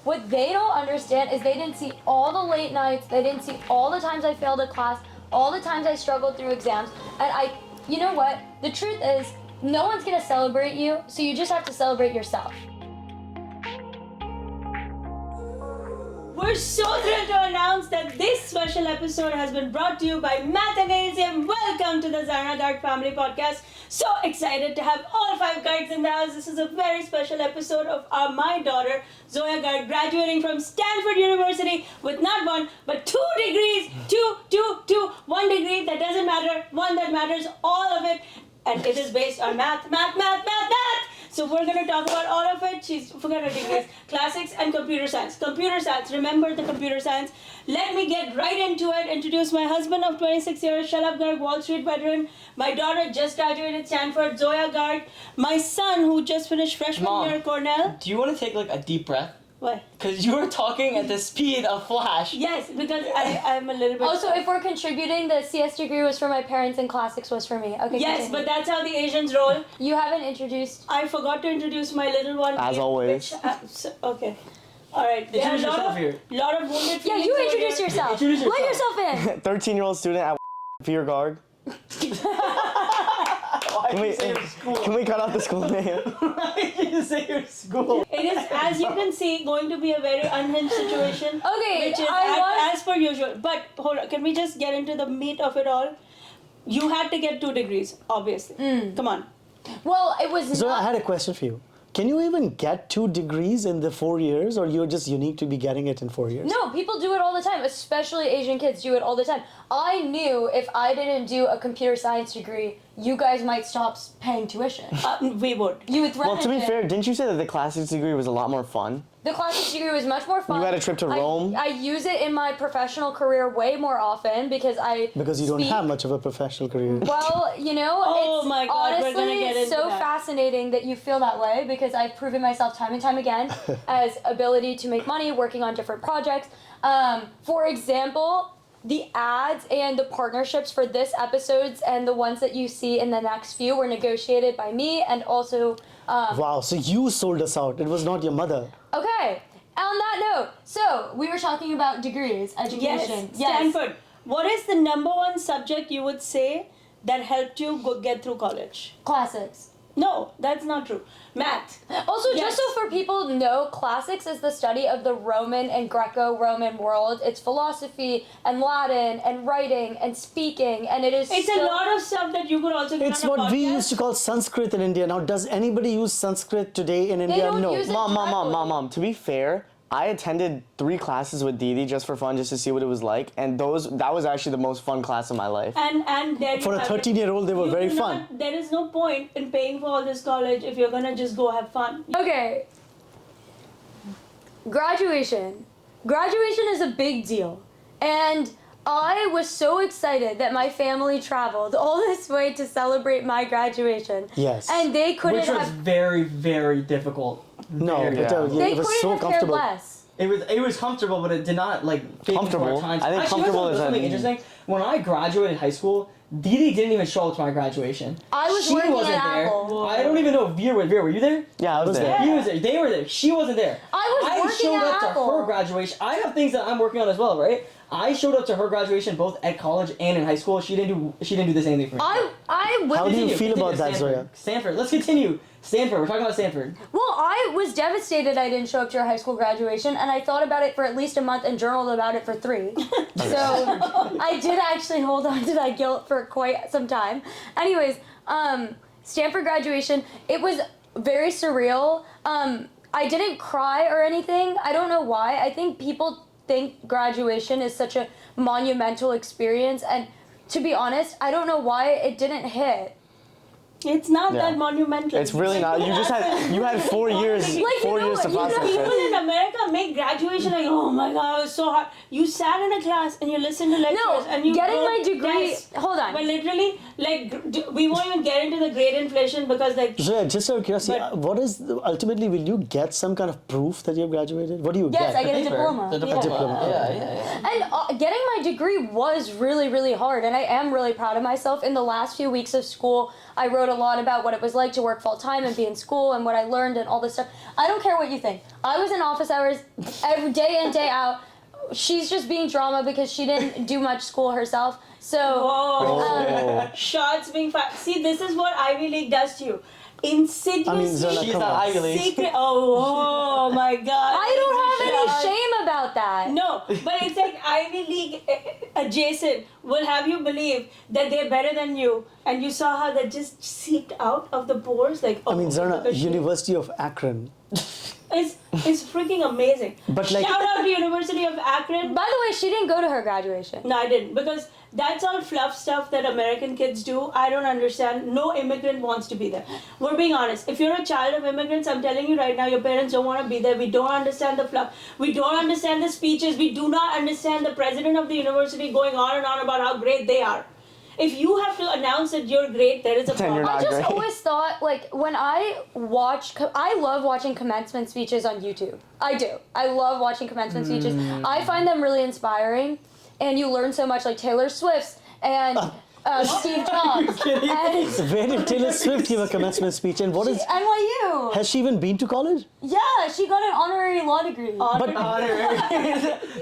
What they don't understand is they didn't see all the late nights, they didn't see all the times I failed a class, all the times I struggled through exams, and you know what? The truth is, no one's gonna celebrate you, so you just have to celebrate yourself. We're so thrilled to announce that this special episode has been brought to you by Mathnasium. Welcome to the Zarna Garg family podcast. So excited to have all 5 gargs in the house. This is a very special episode of my daughter, Zoya Garg, graduating from Stanford University with not 1, but 2 degrees. Two. 1 degree that doesn't matter, 1 that matters, all of it. And it is based on math. So we're going to talk about all of it. Forget her degrees. Classics and computer science. Computer science. Remember the computer science. Let me get right into it. Introduce my husband of 26 years, Shalab Garg, Wall Street veteran. My daughter just graduated Stanford, Zoya Garg. My son who just finished freshman year at Cornell. Do you want to take like a deep breath? Why? Because you were talking at the speed of Flash. Yes, because I'm a little bit... Also, if we're contributing, the CS degree was for my parents and classics was for me. Okay. Yes, continue. but that's how the Asians roll. You haven't introduced... I forgot to introduce my little one. As always. Okay. All right. Introduce yourself here. Lot of wounded Yeah, you introduce yourself. Introduce Let yourself. yourself in. 13-year-old student at Fear Garg. Can we cut out the school name? Why did you say your school? It is, as you can see, going to be a very unhinged situation. Okay, Which is as per usual. But hold on, can we just get into the meat of it all? You had to get 2 degrees, obviously. Come on. Well, it was So not... I had a question for you. Can you even get 2 degrees in the 4 years, or you're just unique to be getting it in 4 years? No, people do it all the time, especially Asian kids do it all the time. I knew if I didn't do a computer science degree, you guys might stop paying tuition. We would. You would threaten Well, to be it. fair, didn't you say that the classics degree was a lot more fun? The classics degree was much more fun. You had a trip to Rome? I use it in my professional career way more often because Because you don't have much of a professional career. Well, you know, Oh it's my God, we're gonna honestly get into so that. fascinating that you feel that way because I've proven myself time and time again as ability to make money working on different projects. For example, the ads and the partnerships for this episodes and the ones that you see in the next few were negotiated by me and also... Wow, so you sold us out. It was not your mother. Okay, on that note, so we were talking about degrees, education. Yes, Stanford. What is the number 1 subject you would say that helped you get through college? Classics. No, that's not true. Math. Also, Yes. just so for people know, classics is the study of the Roman and Greco-Roman world. It's philosophy and Latin and writing and speaking, and it is It's a lot of stuff that you could also get It's on a what we podcast. used to call Sanskrit in India. Now, does anybody use Sanskrit today in India? don't No. use it Mom. To be fair, I attended 3 classes with Didi just for fun, just to see what it was like. And that was actually the most fun class of my life. And there you For a have it. 13-year-old, they were You very do fun. not- there is no point in paying for all this college if you're gonna just go have fun. Okay. Graduation. Graduation is a big deal. And I was so excited that my family traveled all this way to celebrate my graduation. Yes. And they couldn't Which was have... very, very difficult. No, Very but, difficult. They it was couldn't so have comfortable. cared less. It was comfortable, but it did not like fit into Comfortable? our times. I think Actually, comfortable you know is something interesting. When I graduated high school, Didi didn't even show up to my graduation. I was She working wasn't at there. Apple. I don't even know if Veer were you there? Yeah, I was there. He was there. They were there. She wasn't there. I was working showed at up Apple. to her graduation. I have things that I'm working on as well, right? I showed up to her graduation both at college and in high school. She didn't do the same thing for me. I will... How do you Continue, feel about continue, that, Stanford. Zoya? Stanford. Let's continue. Stanford. We're talking about Stanford. Well, I was devastated I didn't show up to your high school graduation, and I thought about it for at least a month and journaled about it for 3. So I did actually hold on to that guilt for quite some time. Anyways, Stanford graduation, it was very surreal. I didn't cry or anything. I don't know why. I think people think graduation is such a monumental experience, and to be honest, I don't know why it didn't hit. It's not Yeah. that monumental. It's really not. You had 4 years, Like, you 4 know years to what, you know, process People it. in America make graduation like, oh my god, it was so hard. You sat in a class and you listened to lectures and you getting wrote my degree... tests. Hold on. But literally, like, we won't even get into the grade inflation because, like, Zoya, just out of curiosity, But- what is ultimately? Will you get some kind of proof that you've graduated? What do you Yes, get? I get a Paper. diploma. The Yeah. diploma. Yeah. And getting my degree was really, really hard, and I am really proud of myself. In the last few weeks of school, I wrote a lot about what it was like to work full time and be in school and what I learned and all this stuff. I don't care what you think. I was in office hours every day in, day out. She's just being drama because she didn't do much school herself. So, shots being fired. See, this is what Ivy League does to you. Insidiously. She's not Ivy League. Secret. Oh my God. I don't have any shame about that. No, but it's like Ivy League adjacent will have you believe that they're better than you, and you saw how that just seeped out of the pores. Like, I mean, Zarna, University of Akron. It's freaking amazing. But like- Shout out to University of Akron. By the way, she didn't go to her graduation. No, I didn't, because that's all fluff stuff that American kids do. I don't understand. No immigrant wants to be there. We're being honest. If you're a child of immigrants, I'm telling you right now, your parents don't want to be there. We don't understand the fluff. We don't understand the speeches. We do not understand the president of the university going on and on about how great they are. If you have to announce that you're great, there is a problem. I just great. always thought, like, when I love watching commencement speeches on YouTube. I do. I love watching commencement speeches. I find them really inspiring, and you learn so much, like Taylor Swift's and Steve Jobs. And Where did Taylor Swift give a commencement speech, and what is? NYU. Has she even been to college? Yeah, she got an honorary law degree.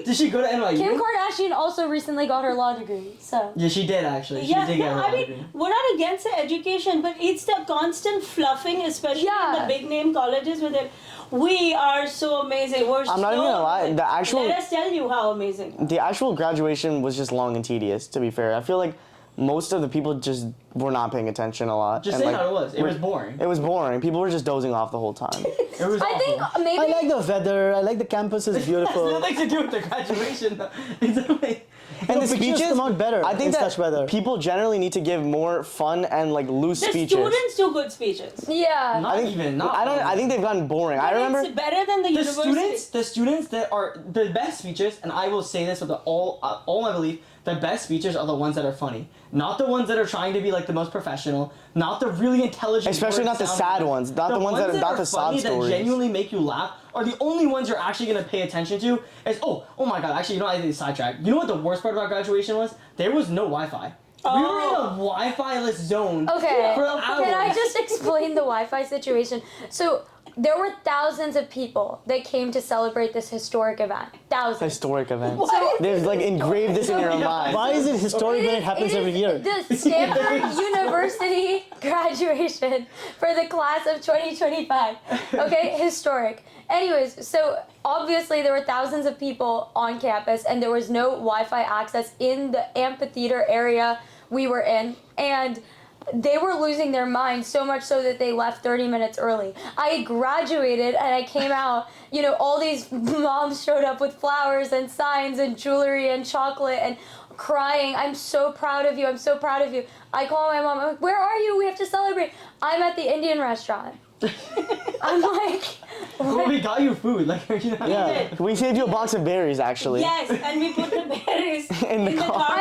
Did she go to NYU? Kim Kardashian also recently got her law degree. So. Yeah, she did actually. She Yeah, did get her I degree. mean, we're not against the education, but it's the constant fluffing, especially in the big name colleges with it. We are so amazing. I'm not even gonna lie. Let us tell you how amazing. The actual graduation was just long and tedious. To be fair, I feel like most of the people just were not paying attention a lot. Just and say like, how it was. It was boring. It was boring. People were just dozing off the whole time. It was I think maybe. I like the weather. I like the campus is beautiful. nothing to do with the graduation though. It's like, And the pictures speeches come out better I think in that such weather. people generally need to give more fun and like loose The speeches. students do good speeches. Yeah. not even. Not I think they've gotten boring. I remember. It's better than the university. the students that are the best speeches, and I will say this with all my belief, the best speeches are the ones that are funny, not the ones that are trying to be like the most professional, not the really intelligent. Especially not the sad ones, not the ones that are not the sob funny stories. that genuinely make you laugh are the only ones you're actually gonna pay attention to. Is oh my god, actually, you know, I did sidetrack. You know what the worst part about graduation was? There was no Wi-Fi. We were in a Wi-Fi-less zone Okay. for hours. Can I just explain the Wi-Fi situation? So there were thousands of people that came to celebrate this historic event. Thousands. Historic event. What? They've like engraved this in your mind. Why is it historic when it happens every year? The Stanford University graduation for the class of 2025. Okay, historic. Anyways, so obviously there were thousands of people on campus and there was no Wi-Fi access in the amphitheater area we were in, and they were losing their minds so much so that they left 30 minutes early. I graduated and I came out, you know, all these moms showed up with flowers and signs and jewelry and chocolate and crying. I'm so proud of you. I'm so proud of you. I call my mom. I'm like, where are you? We have to celebrate. I'm at the Indian restaurant. I'm like, Well, we got you food, like you know. Yeah. We saved you a box of berries, actually. Yes, and we put the berries In the car.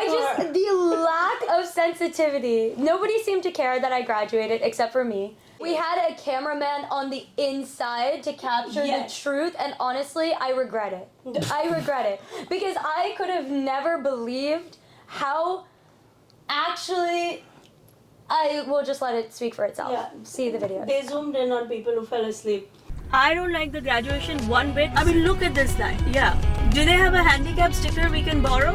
the lack of sensitivity. Nobody seemed to care that I graduated except for me. We had a cameraman on the inside to capture Yes. the truth, and honestly, I regret it. I regret it. Because I could have never believed how actually... I will just let it speak for itself. Yeah. See the video. They zoomed in on people who fell asleep. I don't like the graduation one bit. I mean, look at this line. Yeah. Do they have a handicap sticker we can borrow?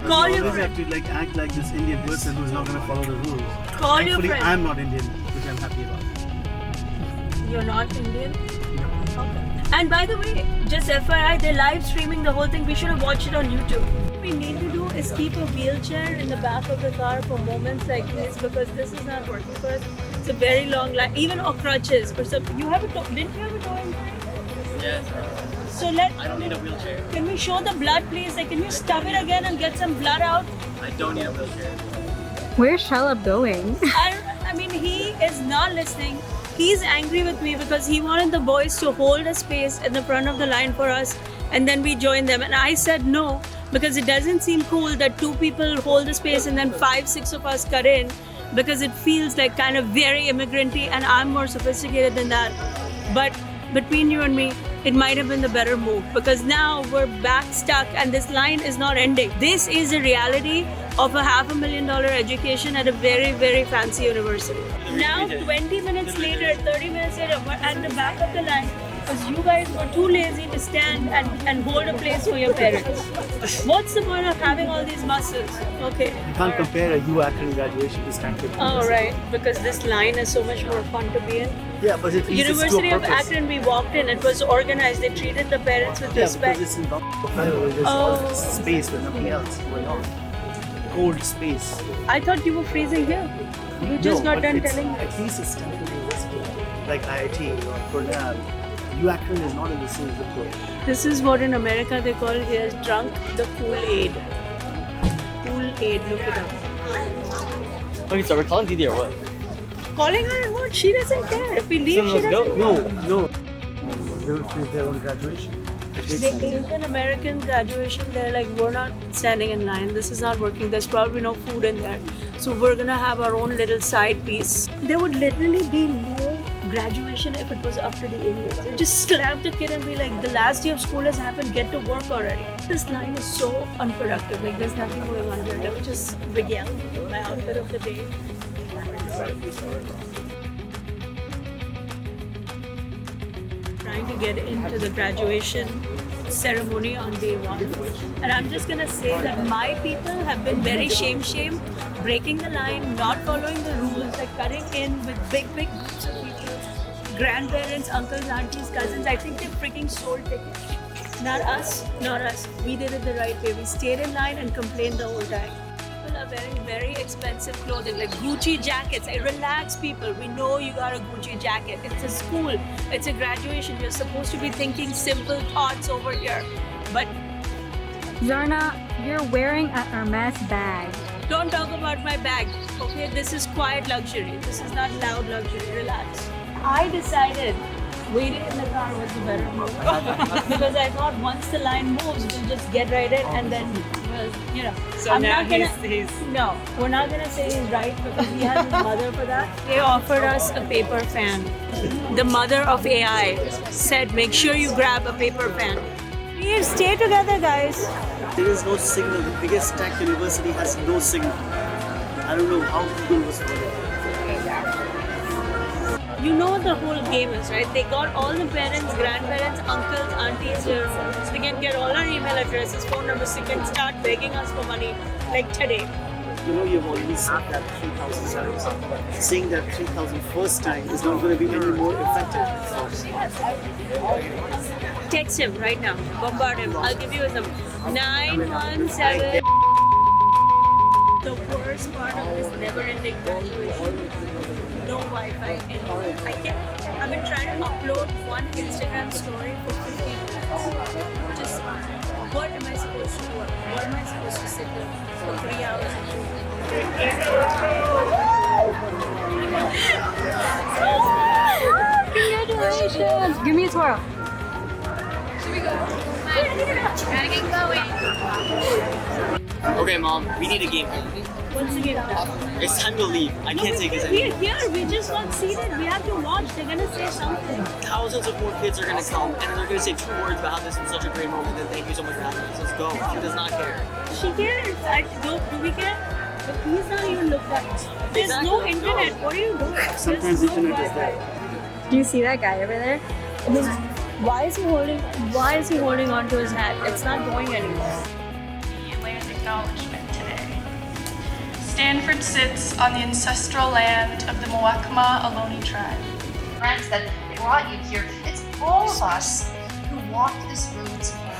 Call you your always friend. have to like act like this Indian person who's not going to follow the rules. Call your Thankfully, friend. I'm not Indian, which I'm happy about. You're not Indian? Okay. And by the way, just FYI, they're live streaming the whole thing. We should have watched it on YouTube. What we need to do is keep a wheelchair in the back of the car for moments like this, because this is not working for us. It's a very long line, even or crutches or something. You have a didn't you have a toe injury? Yes. So I don't need a wheelchair. can we show the blood, please? Like, can you stub it again and get some blood out? I don't need a wheelchair. Where's Shalab going? I mean, he is not listening. He's angry with me because he wanted the boys to hold a space at the front of the line for us, and then we joined them. And I said no, because it doesn't seem cool that two people hold the space and then 5-6 of us cut in, because it feels like kind of very immigrant-y, and I'm more sophisticated than that. But between you and me, it might have been the better move, because now we're back stuck and this line is not ending. This is a reality of a $500,000 education at a very, very fancy university. Now, 20 minutes later, 30 minutes later, we're at the back of the line because you guys were too lazy to stand and hold a place for your parents. What's the point of having all these muscles? Okay. You can't compare a UACRN graduation to Stanford. Oh, right. Because this line is so much more fun to be in. Yeah, but it leads us to University a of purpose. Akron, we walked in, it was organized, they treated the parents with Yeah, respect. because it's in Buffalo, there's all this space with nothing else going on. Cold space. I thought you were freezing here. You just No, got but done it's- telling me. At least it's Stanford University. Like IIT or Cornell. UACRN is not in the same zip code. This is what in America they call here drunk the Kool-Aid. Kool-Aid, look it up. Okay, so we're calling Didi or what? Calling her and what? She doesn't care. If we leave, she doesn't No. They will freeze their own graduation. The Asian American graduation, they're like, we're not standing in line. This is not working. There's probably no food in there. So we're gonna have our own little side piece. There would literally be no graduation if it was up to the idiots. They just slap the kid and be like, the last day of school has happened, get to work already. This line is so unproductive. Like, there's nothing going on here. Let me just regale my outfit of the day. Trying to get into the graduation ceremony on day one. And I'm just gonna say that my people have been very shame, breaking the line, not following the rules, like cutting in with big groups of people, grandparents, uncles, aunties, cousins. I think they freaking sold tickets. Not us. We did it the right way. We stayed in line and complained the whole time. People are wearing very expensive clothing, like Gucci jackets. Hey, relax, people. We know you got a Gucci jacket. It's a school. It's a graduation. You're supposed to be thinking simple thoughts over here. But Zarna, you're wearing a Hermes bag. don't talk about my bag, okay? This is quiet luxury. This is not loud luxury. Relax. I decided waiting in the car was the better move because I thought once the line moves, we'll just get right in and then, we'll. So I'm now not gonna. he's No, we're not gonna say he's right because he has his mother for that. They offered us a paper fan. The mother of AI said, make sure you grab a paper fan. Please stay together, guys. There is no signal. The biggest tech university has no signal. I don't know how Google was for it. You know what the whole game is, right? They got all the parents, grandparents, uncles, aunties here. So they can get all our email addresses, phone numbers. They can start begging us for money like today. You know, you've already said that 3,000 times. Saying that 3,000 first time is not going to be any more effective. Text him right now. Bombard him. I'll give you his number. 917. The worst part of this never-ending graduation. No Wi-Fi anywhere. I've been trying to upload one Instagram story for 15 minutes. Just, what am I supposed to do? What am I supposed to sit there for 3 hours and do? Congratulations! Give me a twirl. Okay, Mom, we need a game. What's the game now? It's time to leave. I can't take this We're anymore. here. We just got seated. We have to watch. They're gonna say something. Thousands of more kids are gonna come, and they're gonna say 2 words about how this was such a great moment, and thank you so much for having us. Let's go. She does not care. She cares. Do we care? But please don't even look at us. There's no internet. What are you doing? Sometimes There's no internet is Wi-Fi. there. Do you see that guy over there? Why is he holding on to his hat? It's not going anywhere. Land acknowledgement today. Stanford sits on the ancestral land of the Mwakma Ohlone tribe. Friends that brought you here. It's all of us who walked this road together.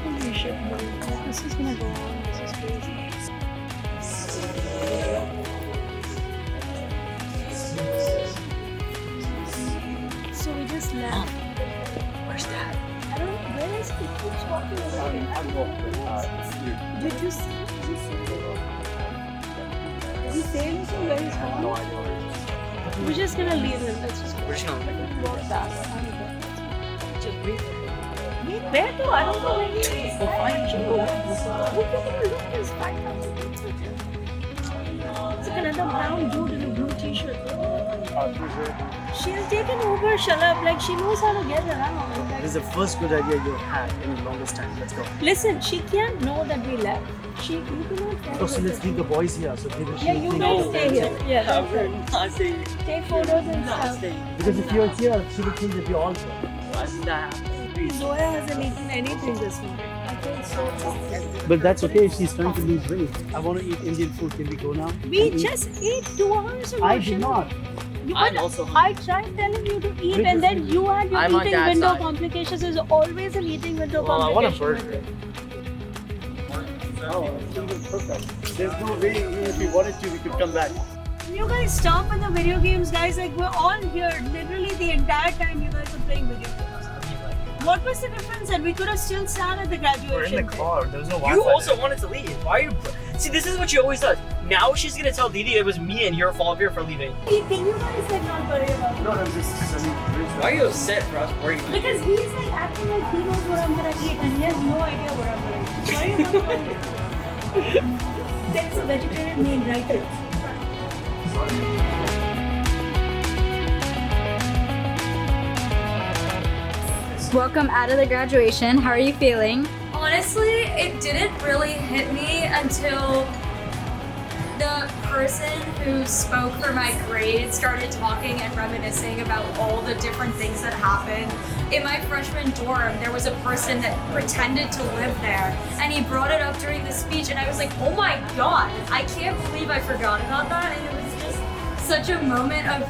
Holy shit, this is gonna go on. This is crazy. So we just left. Where's that? I don't know. Where is he? He keeps walking away. Did you see? Did he say anything where he's going? No idea where he is. We're just gonna leave him. Let's just go. We're just gonna walk back. Just breathe. Where though? I don't know where he is. We'll find you. Look, there's 5,000 people here. It's like another brown dude in a blue t-shirt. She'll take an Uber, shut up. Like, she knows how to get around. Like, This is the first good idea you've had in the longest time. Let's go. Listen, she can't know that we left. You cannot tell Oh, so her let's that. leave the boys here. So maybe Yeah, you guys stay here. Yeah, that's good. Not staying. Take photos and Not stuff. staying. because if you're here, she will think that you're all here. Why did that happen? Zoya hasn't eaten anything this morning. I feel so bad. But that's okay if she's trying to lose weight. I want to eat Indian food. Can we go now? We just ate 2 hours ago. I did not. I'm also I tried telling you to eat, and then you had your I'm on eating Dad's window side. complications. There's always an eating window Well, I want a complication. Oh, it's even perfect. There's no way, even if we wanted to, we could come back. You guys stop in the video games, guys. Like, we're all here. Literally the entire time you guys are playing video games. What was the difference? And we could have still sat at the graduation. We're in the day. car. There was no Wi-Fi. You also wanted to leave. Why are you? See, this is what she always does. Now she's gonna tell Didi it was me and your fault here for leaving. Can you guys like not worry about it? No, I'm just. Why are you upset for us worrying? Because he's like acting like he knows what I'm gonna eat, and he has no idea what I'm gonna eat. Why are you not worried? That's a vegetarian meal right there. Welcome out of the graduation. How are you feeling? Honestly, it didn't really hit me until the person who spoke for my grade started talking and reminiscing about all the different things that happened. In my freshman dorm, there was a person that pretended to live there, and he brought it up during the speech, and I was like, oh my god, I can't believe I forgot about that, and it was just such a moment of,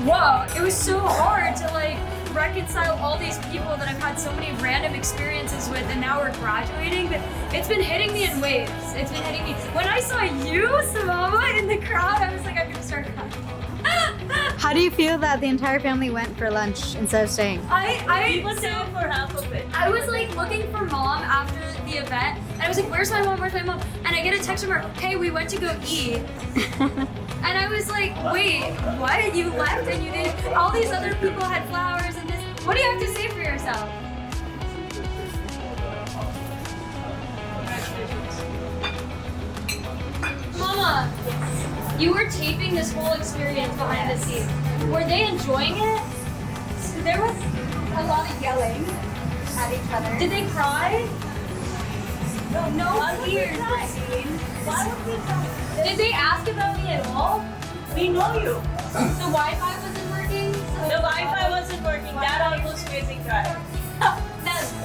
whoa, it was so hard to like reconcile all these people that I've had so many random experiences with, and now we're graduating, but it's been hitting me in waves. It's been hitting me. When I saw you, Samama, in the crowd, I was like, I'm gonna start crying. How do you feel that the entire family went for lunch instead of staying? We were there for half of it. I was like looking for mom after the event, and I was like, where's my mom, where's my mom? And I get a text from her, hey, we went to go eat. And I was like, wait, what? You left and you didn't? All these other people had flowers and this. What do you have to say for yourself? Mama, you were taping this whole experience behind the scenes. Were they enjoying it? There was a lot of yelling at each other. Did they cry? No tears were seen. Why would we cry? Did they ask about me at all? We know you. The Wi-Fi wasn't working? The Wi-Fi wasn't working. Dad almost crazy cried.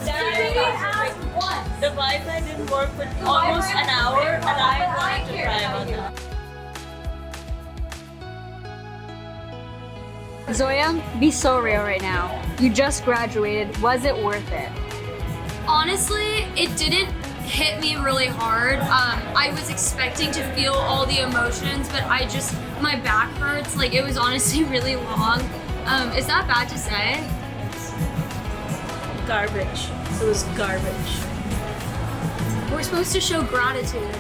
They didn't ask once. The Wi-Fi didn't work for almost an hour, and I wanted to cry about that. Zoya, be so real right now. You just graduated. Was it worth it? Honestly, it didn't hit me really hard. I was expecting to feel all the emotions, but my back hurts. Like, it was honestly really long. Is that bad to say? Garbage. It was garbage. We're supposed to show gratitude.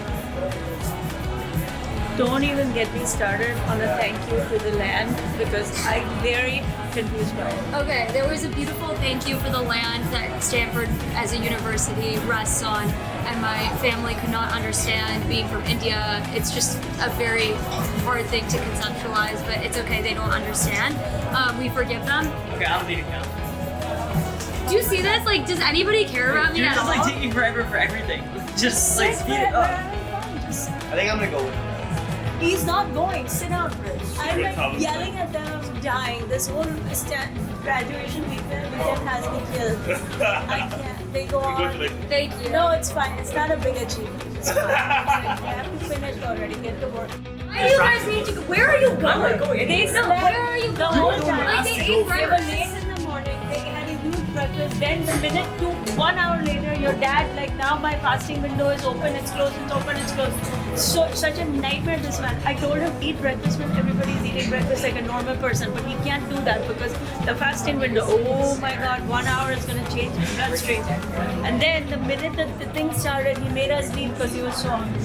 Don't even get me started on a thank you to the land, because I'm very confused by it. Okay, there was a beautiful thank you for the land that Stanford as a university rests on, and my family could not understand being from India. It's just a very hard thing to conceptualize, but it's okay, they don't understand. We forgive them. Okay, I'm leaving now. Do you see this? Like, does anybody care about me You're at just all? like taking forever for everything. Just like speed it up. I think I'm gonna go with it. He's not going. Sit down, Rich. I'm like yelling at them. I'm dying. This whole graduation weekend has me killed. I can't. They go on. Thank you. No, it's fine. It's not a big achievement. It's fine. I have to finish already. Get to work. Why do you guys need to go? Where are you going? not going They anywhere. slept Where are you the going? whole time. Like, they ate They were breakfast. late in the morning. They had a huge breakfast. Then the minute to 1 hour later, your dad, like, now my fasting window is open, it's closed, it's open, it's closed. So such a nightmare, this man. I told him eat breakfast when everybody's eating breakfast like a normal person, but he can't do that because the fasting window, oh my god, 1 hour is gonna change his bloodstream. And then the minute that the thing started, he made us leave because he was so hungry.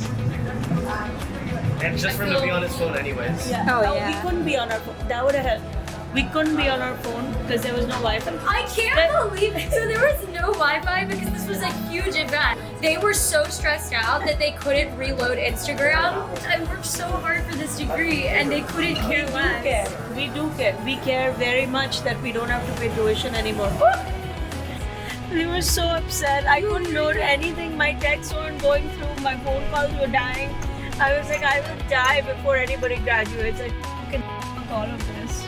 And just for him to be on his phone anyways. Yeah. Oh, yeah. We couldn't be on our phone. That would have helped. We couldn't be on our phone because there was no Wi-Fi. I can't believe it. So there was no Wi-Fi because this was a huge event. They were so stressed out that they couldn't reload Instagram. I worked so hard for this degree and they couldn't care less. We do care. We care very much that we don't have to pay tuition anymore. They were so upset. I couldn't load anything. My texts weren't going through. My phone calls were dying. I was like, I will die before anybody graduates. I fucking all of this.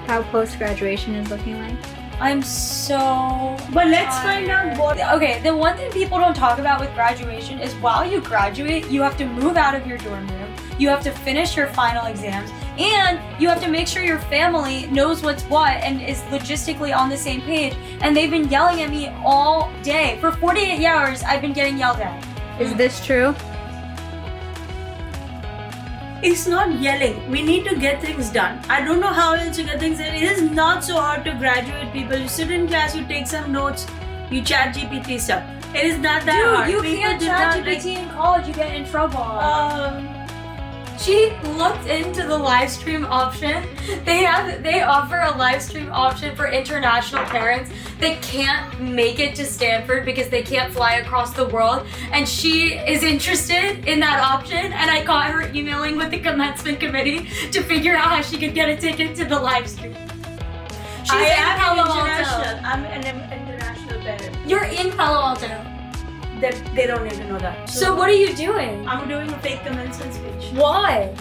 How post-graduation is looking like? I'm so. But let's find out what. Okay, the one thing people don't talk about with graduation is while you graduate, you have to move out of your dorm room, you have to finish your final exams, and you have to make sure your family knows what's what and is logistically on the same page. And they've been yelling at me all day. For 48 hours, I've been getting yelled at. Is this true? It's not yelling. We need to get things done. I don't know how else to get things done. It is not so hard to graduate, people. You sit in class, you take some notes, you chat GPT stuff. It is not that hard. Dude, you People can't do chat not, GPT in college, you get in trouble. She looked into the live stream option. They offer a live stream option for international parents that can't make it to Stanford because they can't fly across the world. And she is interested in that option. And I got her emailing with the commencement committee to figure out how she could get a ticket to the live stream. She's I in am Palo international. Alto. I'm an international parent. You're in Palo Alto. They don't need to know that. So what are you doing? I'm doing a fake commencement speech. Why?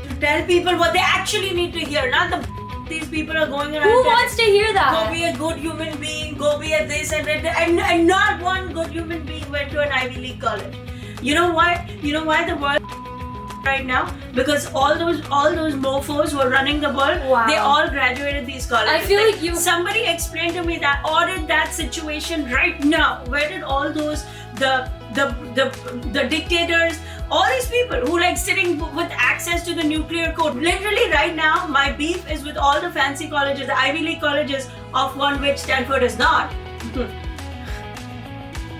To tell people what they actually need to hear, not the these people are going around. Who wants to hear that? Go be a good human being, go be a this and that. And not one good human being went to an Ivy League college. You know why? You know why the world right now? Because all those mofos who are running the world, Wow. they all graduated these colleges. I feel like you- somebody explained to me that audit that situation right now. Where did all those the dictators, all these people who like sitting with access to the nuclear code, literally right now my beef is with all the fancy colleges, the Ivy League colleges, of one which Stanford is not.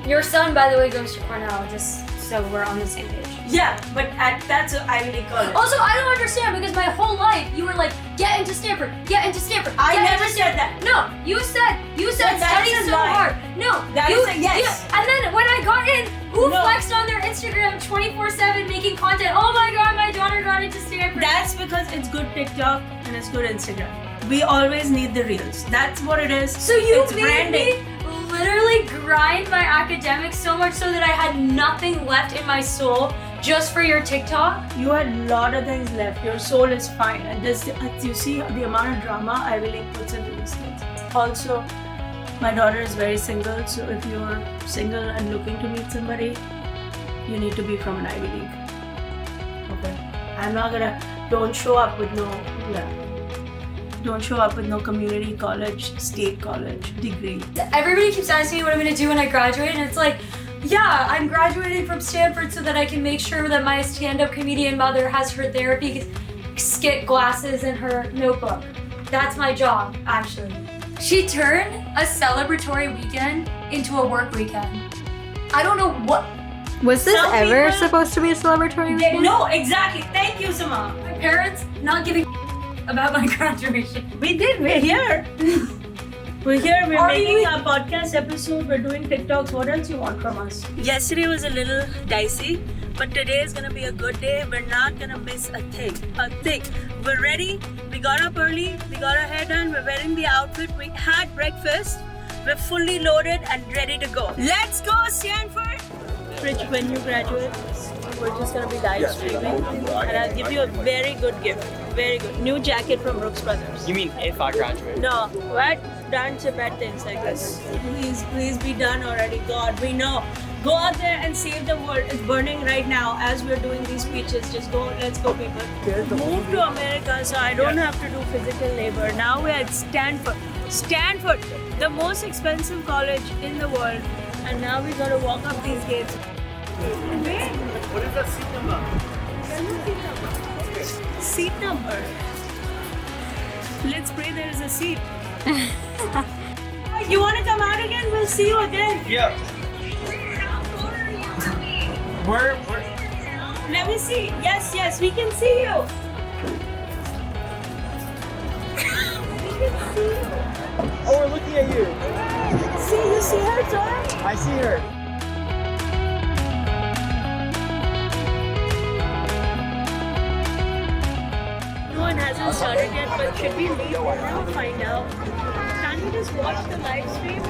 Your son, by the way, goes to Cornell, just so we're on the same page. Yeah, but that's an Ivy League college. Also, I don't understand because my whole life you were like, get into Stanford, get into Stanford. I get never into said Stanford. that. No, you said That's study a so lie. hard. No, That you, is a yes. yeah, and then when I got in, who No. flexed on their Instagram 24/7 making content? Oh my God, my daughter got into Stanford. That's because it's good TikTok and it's good Instagram. We always need the reels. That's what it is. So you it's made branding. me literally grind my academics so much so that I had nothing left in my soul just for your TikTok. You had a lot of things left. Your soul is fine. And this, you see the amount of drama Ivy League puts into these things. Also, my daughter is very single. So if you're single and looking to meet somebody, you need to be from an Ivy League. Okay. I'm not gonna. Don't show up with no. Yeah. Don't show up with no community college, state college degree. Everybody keeps asking me what I'm gonna do when I graduate, and it's like, yeah, I'm graduating from Stanford so that I can make sure that my stand-up comedian mother has her therapy skit glasses in her notebook. That's my job, actually. She turned a celebratory weekend into a work weekend. I don't know what. Was this Some ever people- supposed to be a celebratory weekend? No, exactly. Thank you, Sama. My parents not giving about my graduation. We did. We're here. We're here. We're Are making we- our podcast episode. We're doing TikToks. What else you want from us? Yesterday was a little dicey, but today is gonna be a good day. We're not gonna miss a thing. We're ready. We got up early. We got our hair done. We're wearing the outfit. We had breakfast. We're fully loaded and ready to go. Let's go, Stanford! Rich, when you graduate, we're just gonna be live streaming, and I'll give you a very good gift. Very good. New jacket from Brooks Brothers. You mean if I graduate? No, what? Done to bad things like this. Please be done already. God, we know. Go out there and save the world. It's burning right now as we're doing these speeches. Just go, let's go, people. Move to America so I don't have to do physical labor. Now we're at Stanford. Stanford, the most expensive college in the world. And now we gotta walk up these gates. What is that seat number? Seat number. Let's pray there is a seat. You want to come out again? We'll see you again. Yeah. Where? Let me see. Yes, we can see you. Oh, we're looking at you. You see her, Zoya? I see her. No one hasn't started yet, but should we leave now and find out? Can't you just watch the live stream?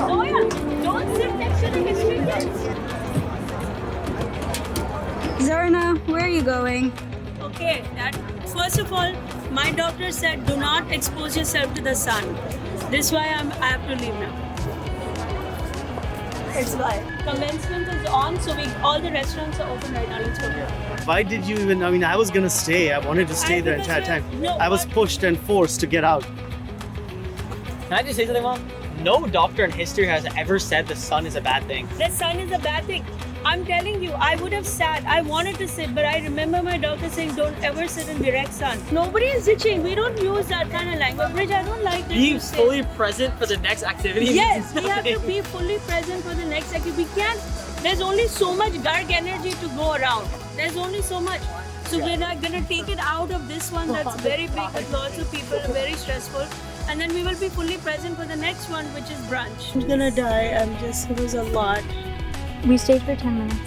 Zoya, don't sit next to the history kids. Zarna, where are you going? Okay, first of all, my doctor said do not expose yourself to the sun. This is why I have to leave now. It's why. Commencement is on, so all the restaurants are open right now. Let's go. Why did you even? I mean, I was gonna stay. I wanted to stay the entire time. No, I was pushed and forced to get out. Can I just say something, Mom? No doctor in history has ever said the sun is a bad thing. The sun is a bad thing. I'm telling you, I would have sat. I wanted to sit, but I remember my doctor saying don't ever sit in direct sun. Nobody is ditching. We don't use that kind of language. I don't like that. Be fully present for the next activity. Yes, we have to be fully present for the next activity. We can't. There's only so much garg energy to go around. There's only so much. So we're not gonna take it out of this one that's very big with lots of people, very stressful. And then we will be fully present for the next one, which is brunch. I'm gonna die. It was a lot. We stayed for 10 minutes.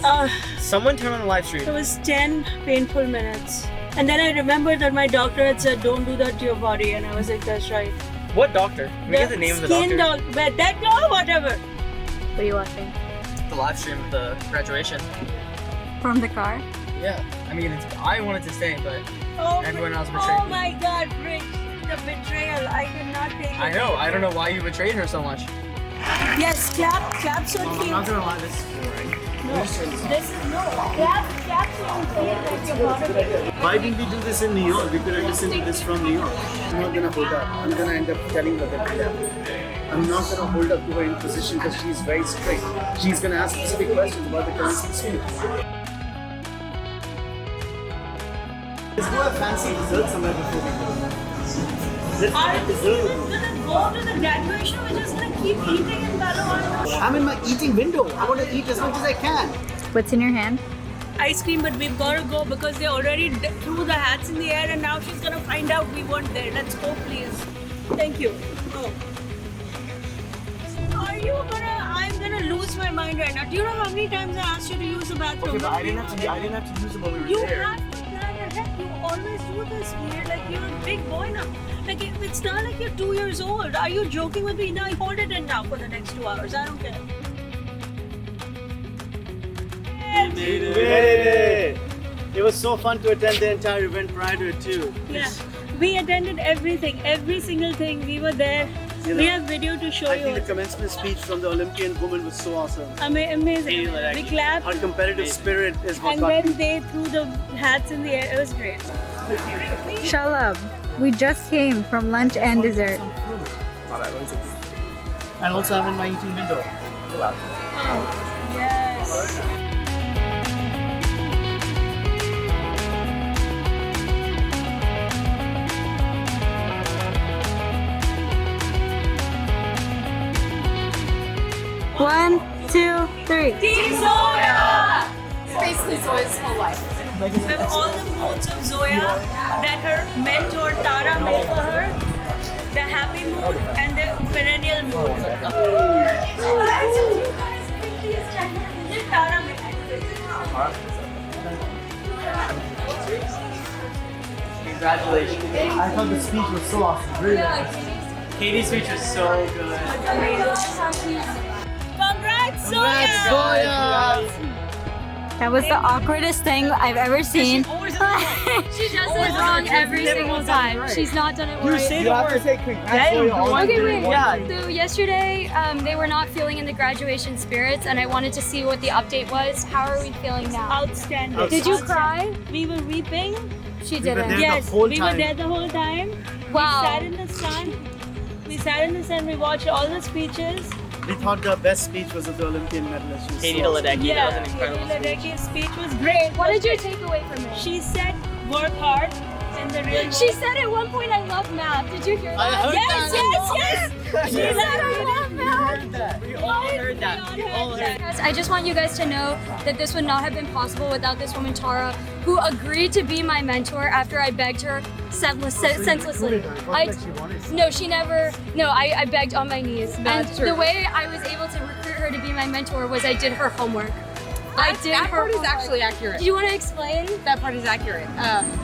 Someone turn on the live stream. It was 10 painful minutes. And then I remembered that my doctor had said, don't do that to your body. And I was like, that's right. What doctor? Can we get the name of the skin doctor? But that, no, whatever. What are you watching? The live stream of the graduation. From the car? Yeah. I mean, I wanted to stay, but Oh, everyone else betrayed oh me. my God, Rich. The betrayal. I did not take it. I know. I don't know why you betrayed her so much. Yes, clap so I'm cute. not gonna lie, this is boring. This is no. Clap so cute that you're part of it. Why didn't we do this in New York? We could have listened to this from New York. I'm not gonna hold up. I'm gonna end up telling her that we have. I'm not gonna hold up to her in position because she's very strict. She's gonna ask specific questions about the commencement speech. Let's go have fancy dessert somewhere before we go. Let's Are have you dessert. even gonna go to the graduation? We're just gonna keep eating in Palo Alto. I'm in my eating window. I want to eat as much as I can. What's in your hand? Ice cream, but we've got to go because they already threw the hats in the air and now she's gonna find out we weren't there. Let's go, please. Thank you. Go. Are you gonna? I'm gonna lose my mind right now. Do you know how many times I asked you to use the bathroom? Okay, but I didn't have to use them while we were You there. have to plan ahead. You always do this. You're a big boy now. Like it's not like you're 2 years old. Are you joking with me? Now hold it in now for the next 2 hours. I don't care. We made it. It was so fun to attend the entire event prior to it too. Yeah, we attended everything, every single thing. We were there. You know, We have video to show I you. think the commencement speech from the Olympian woman was so awesome. Amazing. We clapped. Her competitive spirit is what And got then me. they threw the hats in the air. It was great. Shalab, we just came from lunch and dessert. And also I'm in my eating window. Yes. One, two, three. Team Zoya! Basically Zoya's whole life. With all the moods of Zoya that her mentor Tara made for her, the happy mood and the perennial mood. Tara made Congratulations. I thought the speech was so awesome. Really nice. Katie's speech was so good. Congrats, Zoya! That was the awkwardest thing I've ever seen. She does it wrong every single time. She's not done it You right. say the word. Okay, wait. Yeah. So yesterday, they were not feeling in the graduation spirits, and I wanted to see what the update was. How are we feeling now? Outstanding. Did you cry? We were weeping. She were didn't. there. Yes, the whole we time. were there the whole time. Wow. We sat in the sun. We watched all the speeches. We thought the best speech was of the Olympian medalist. She was Katie so awesome. Deladecki, Yeah, that was an incredible Katie speech. Ledecky's speech was great. What did you take away from it? She said, work hard in the real world. She said at one point, "I love math." Did you hear that? Yes. She said, I love math. We all heard that. We all heard that. Guys, I just want you guys to know that this would not have been possible without this woman Tara, who agreed to be my mentor after I begged her senselessly. No, she never. No, I begged on my knees. That's and true. the way I was able to recruit her to be my mentor was I did her homework. That part is actually accurate. Do you want to explain? That part is accurate.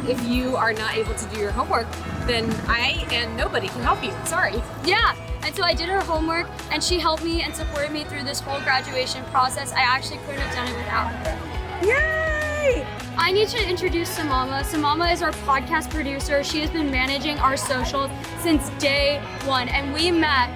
If you are not able to do your homework, then I and nobody can help you. Sorry. Yeah. And so I did her homework, and she helped me and supported me through this whole graduation process. I actually couldn't have done it without her. Yay! I need to introduce Samama. Samama is our podcast producer. She has been managing our socials since day one, and we met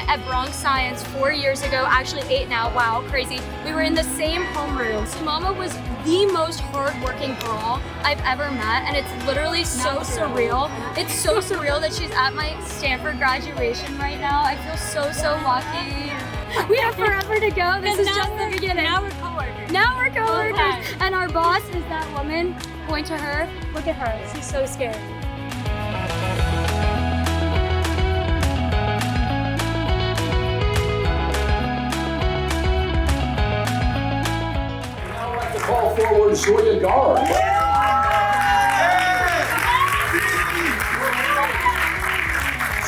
at Bronx Science 4 years ago, actually 8 now, wow, crazy. We were in the same homeroom. Samama was the most hardworking girl I've ever met, and it's literally so surreal. It's so surreal that she's at my Stanford graduation right now. I feel so lucky. We have forever to go. This is just the beginning. Now we're coworkers. Now we're coworkers. And our boss is that woman. Point to her. Look at her. She's so scary. Now I'd like to call forward Zoya Garg.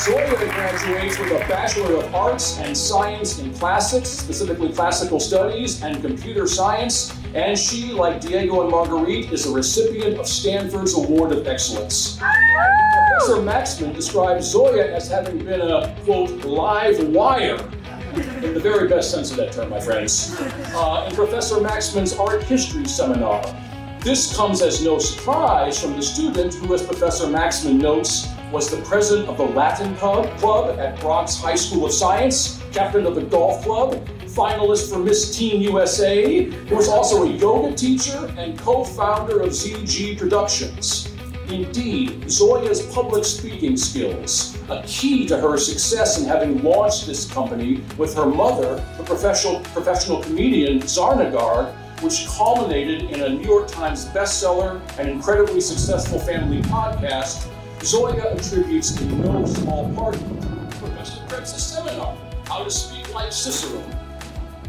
Zoya graduates with a Bachelor of Arts and Science in Classics, specifically Classical Studies and Computer Science, and she, like Diego and Marguerite, is a recipient of Stanford's Award of Excellence. Professor Maxman describes Zoya as having been a, quote, live wire, in the very best sense of that term, my friends, in Professor Maxman's art history seminar. This comes as no surprise from the student who, as Professor Maxman notes, was the president of the Latin Club at Bronx High School of Science, captain of the golf club, finalist for Miss Teen USA, who was also a yoga teacher and co-founder of ZG Productions. Indeed, Zoya's public speaking skills, a key to her success in having launched this company with her mother, the professional comedian Zarna Garg, which culminated in a New York Times bestseller and incredibly successful family podcast. Zoya attributes in no small part to Professor Krebs' seminar, How to Speak Like Cicero.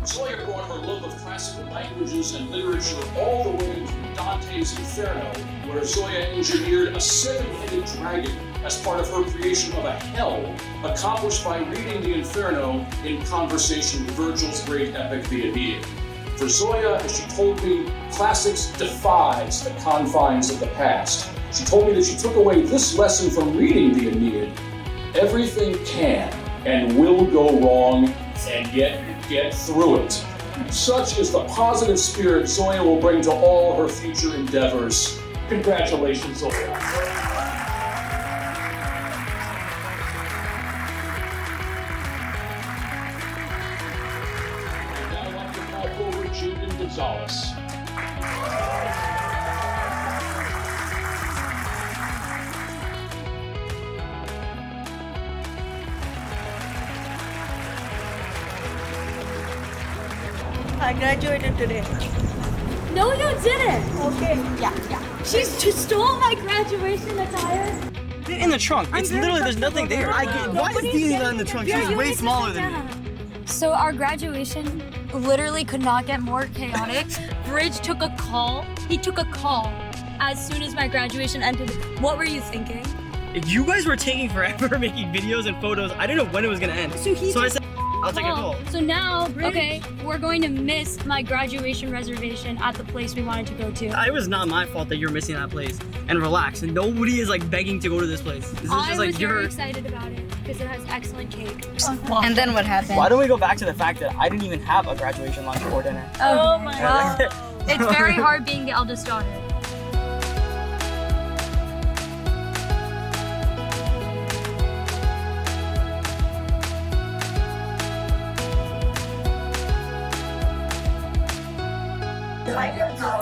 Zoya brought her love of classical languages and literature all the way to Dante's Inferno, where Zoya engineered a 7-headed dragon as part of her creation of a hell, accomplished by reading the Inferno in conversation with Virgil's great epic, the Aeneid. For Zoya, as she told me, classics defies the confines of the past. She told me that she took away this lesson from reading the Aeneid. Everything can and will go wrong, and yet you get through it. Such is the positive spirit Zoya will bring to all her future endeavors. Congratulations, Zoya. Gonzalez. I graduated today. No, you didn't. Okay. Yeah. She stole my graduation attire. In the trunk. It's literally, there's nothing there. Why is Dee not in the trunk? She's way smaller than me. So our graduation literally could not get more chaotic. Bridge took a call. He took a call as soon as my graduation ended. What were you thinking? If you guys were taking forever making videos and photos, I didn't know when it was gonna end. So I said, I'll take a call. So now, okay, we're going to miss my graduation reservation at the place we wanted to go to. It was not my fault that you're missing that place. And relax, and nobody is like begging to go to this place. This is just like I was very excited about it because it has excellent cake. And then what happened? Why don't we go back to the fact that I didn't even have a graduation lunch or dinner? Oh my god. It's very hard being the eldest daughter.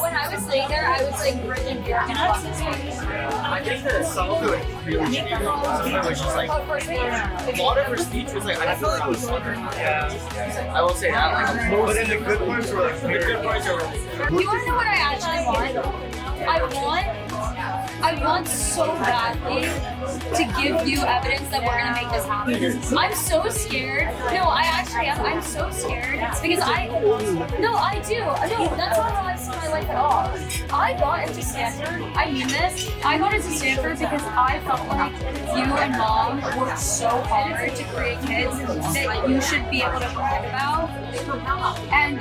When I was laying there, I was like bridging here. I think that some of it really cheap. It was just like a lot of her speech was like I feel like it was fun. Yeah, I will say that. Like, but then the good parts were like the good parts are. You want to know what I actually want? I want I want so badly to give you evidence that we're gonna make this happen. I'm so scared. No, I actually am. I'm so scared because I do. No, that's not how I see my life at all. I got into Stanford. I mean this. I got into Stanford because I felt like you and Mom worked so hard to create kids that you should be able to brag about. And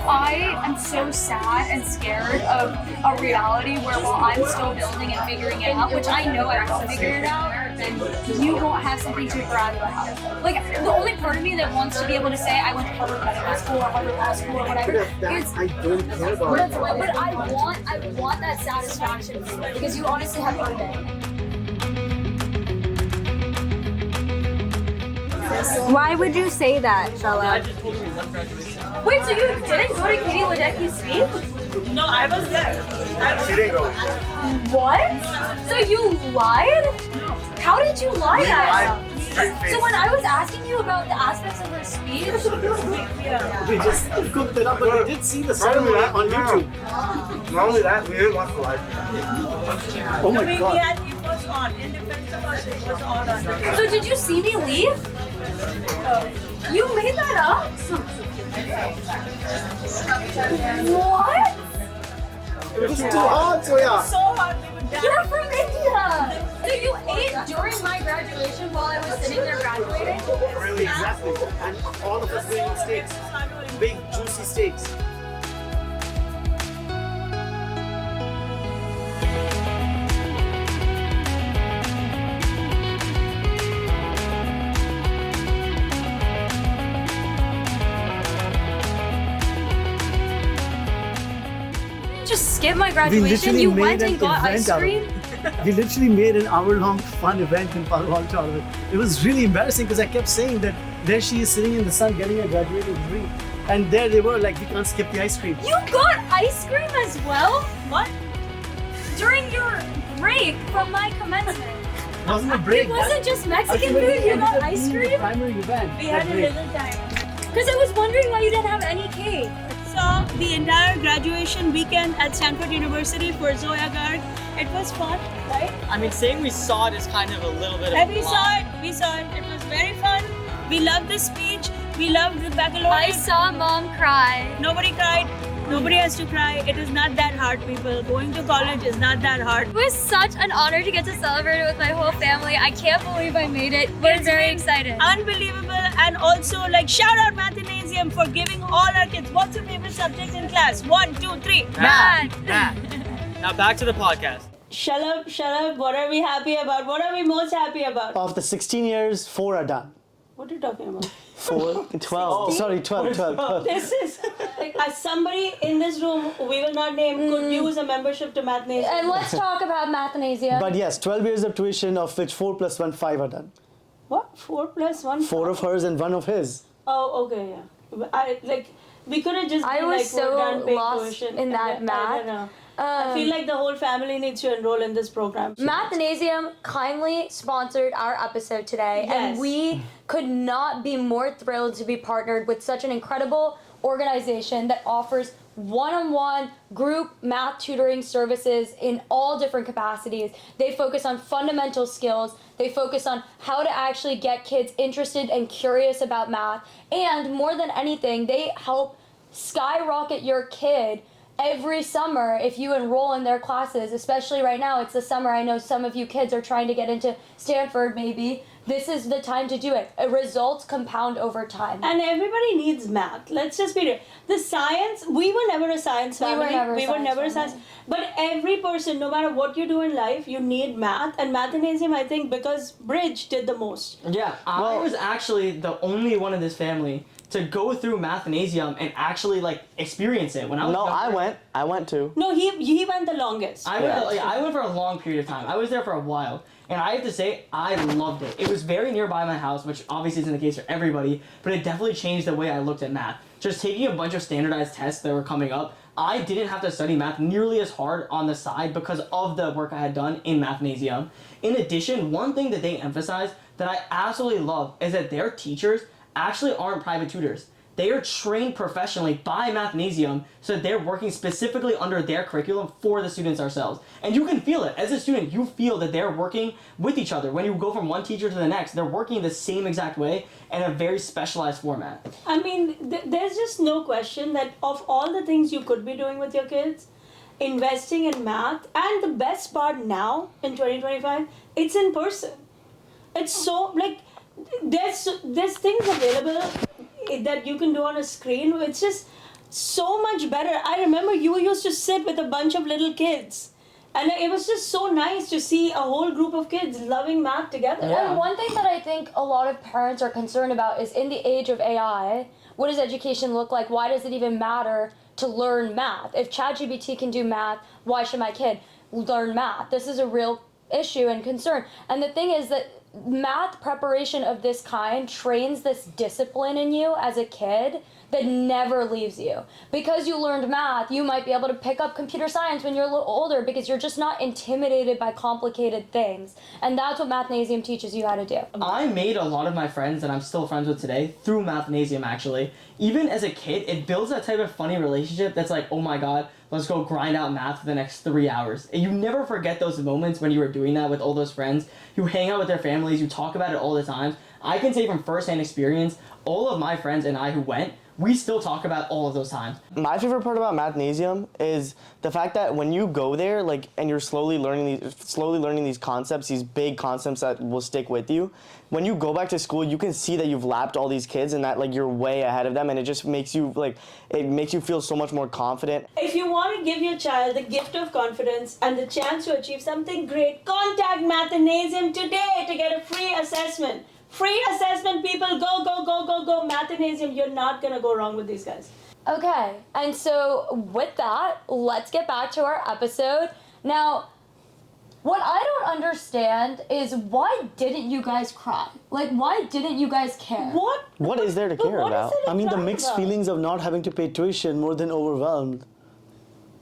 I am so sad and scared of a reality where while I'm still building and figuring it out, which I know I will figure it out, then you won't have something to brag about. Like, the only part of me that wants to be able to say I went to Harvard Medical School or Harvard Law School or whatever is, I don't care about it. but I want that satisfaction for you because you honestly have earned it. Why would you say that, Shella? I just told you left graduation. Wait, so you didn't go to Katie Ledecky's speech? No, I was there. She didn't go. What? So you lied? How did you lie that? So when I was asking you about the aspects of her speech, We just cooked it up, but we did see the ceremony on YouTube. Not only that, we didn't watch the live. Oh my We god. had it was on. In defense of us, it was on. so did you see me leave? You made that up? What? It was too hot, Zoya. So hard, we would die. You're from India! So you ate during my graduation while I was sitting there graduating? Really, exactly. And all of us eating steaks. Big, juicy steaks. Just skip my graduation? You went and got ice cream? We literally made an hour-long fun event in Palo Alto out of it. It was really embarrassing because I kept saying that there she is sitting in the sun getting a graduating degree. And there they were, like, we can't skip the ice cream. You got ice cream as well? What? During your break from my commencement. It wasn't a break. It wasn't just Mexican food, you got ice cream? Primary event. We had a little time. Because I was wondering why you didn't have any cake. So the entire graduation weekend at Stanford University for Zoya Garg, it was fun, right? I mean, saying we saw it is kind of a little bit of And a we saw it. We saw it. It was very fun. We loved the speech. We loved the baccalaureate. I saw Mom cry. Nobody cried. Nobody has to cry. It is not that hard, people. Going to college is not that hard. It was such an honor to get to celebrate it with my whole family. I can't believe I made it. We're very excited. Unbelievable. And also, like, shout out Mathnasium for giving all our kids. What's your favorite subject in class? 1, 2, 3. Math. Now back to the podcast. Shut up. What are we happy about? What are we most happy about? Of the 16 years, 4 are done. What are you talking about? 4, 12. Sorry, 12. This is like as somebody in this room we will not name could use a membership to Mathnasium. And let's talk about Mathnasium. But yes, 12 years of tuition, of which 4 plus 1, 5 are done. What? 4 plus 1? 4 of hers and 1 of his. Oh, okay, yeah. We could have just I been was like, so we're done paying lost tuition. in that I don't math. know. I feel like the whole family needs to enroll in this program. Mathnasium kindly sponsored our episode today, Yes. and we could not be more thrilled to be partnered with such an incredible organization that offers one-on-one group math tutoring services in all different capacities. They focus on fundamental skills. They focus on how to actually get kids interested and curious about math. And more than anything, they help skyrocket your kid every summer if you enroll in their classes, especially right now. It's the summer. I know some of you kids are trying to get into Stanford maybe. This is the time to do it. Results compound over time. And everybody needs math. Let's just be real. The science, we were never a science family. We were never a science. But every person, no matter what you do in life, you need math. And Mathnasium, I think, because Bridge did the most. Yeah, I was actually the only one in this family to go through Mathnasium and actually like experience it. When I was younger, I went too. No, he went the longest. I went for a long period of time. I was there for a while. And I have to say, I loved it. It was very nearby my house, which obviously isn't the case for everybody, but it definitely changed the way I looked at math. Just taking a bunch of standardized tests that were coming up, I didn't have to study math nearly as hard on the side because of the work I had done in Mathnasium. In addition, one thing that they emphasize that I absolutely love is that their teachers actually aren't private tutors. they are trained professionally by Mathnasium, so they're working specifically under their curriculum for the students ourselves. And you can feel it. As a student, you feel that they're working with each other. When you go from one teacher to the next, they're working the same exact way in a very specialized format. I mean, there's just no question that of all the things you could be doing with your kids, investing in math, and the best part now in 2025, it's in person. It's so, like, there's things available that you can do on a screen. It's just so much better. I remember you used to sit with a bunch of little kids, and it was just so nice to see a whole group of kids loving math together. Yeah. And one thing that I think a lot of parents are concerned about is in the age of AI, what does education look like? Why does it even matter to learn math? If ChatGPT can do math, why should my kid learn math? This is a real issue and concern. And the thing is that math preparation of this kind trains this discipline in you as a kid that never leaves you. Because you learned math, you might be able to pick up computer science when you're a little older because you're just not intimidated by complicated things. And that's what Mathnasium teaches you how to do. I made a lot of my friends that I'm still friends with today through Mathnasium, actually. Even as a kid, it builds that type of funny relationship that's like, oh my god, let's go grind out math for the next 3 hours. And you never forget those moments when you were doing that with all those friends. You hang out with their families, you talk about it all the time. I can say from firsthand experience, all of my friends and I who went, we still talk about all of those times. My favorite part about Mathnasium is the fact that when you go there, like, and you're slowly learning these concepts, these big concepts that will stick with you. When you go back to school, you can see that you've lapped all these kids and that like you're way ahead of them, and it just makes you feel so much more confident. If you want to give your child the gift of confidence and the chance to achieve something great, contact Mathnasium today to get a free assessment. Free assessment, people. Go, go, go, go, go. Mathnasium, you're not going to go wrong with these guys. Okay, and so with that, let's get back to our episode. Now, what I don't understand is why didn't you guys cry? Like, why didn't you guys care? What is there to care about? I mean, the mixed feelings of not having to pay tuition more than overwhelmed